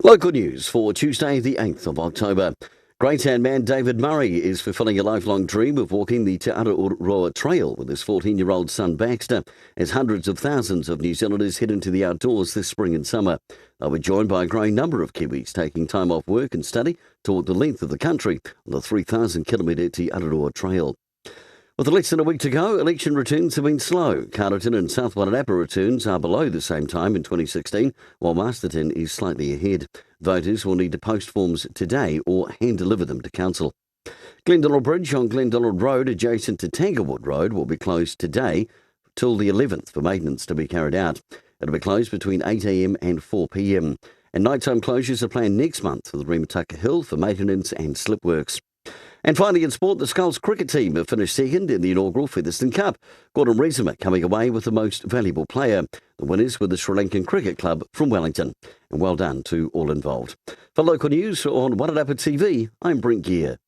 Local news for Tuesday, the 8th of October. Greytown man David Murray is fulfilling a lifelong dream of walking the Te Araroa Trail with his 14-year-old son Baxter, as hundreds of thousands of New Zealanders head into the outdoors this spring and summer. They were joined by a growing number of Kiwis taking time off work and study to walk the length of the country on the 3,000-kilometre Te Araroa Trail. With less than a week to go, election returns have been slow. Carterton and South Wairarapa returns are below the same time in 2016, while Masterton is slightly ahead. Voters will need to post forms today or hand-deliver them to council. Glendale Bridge on Glendale Road, adjacent to Tanglewood Road, will be closed today till the 11th for maintenance to be carried out. It'll be closed between 8 a.m. and 4 p.m. And nighttime closures are planned next month for the Remataka Hill for maintenance and slip works. And finally in sport, the Skulls cricket team have finished second in the inaugural Featherston Cup. Gordon Reesema coming away with the most valuable player. The winners were the Sri Lankan Cricket Club from Wellington. And well done to all involved. For local news on Wairarapa TV, I'm Brent Gare.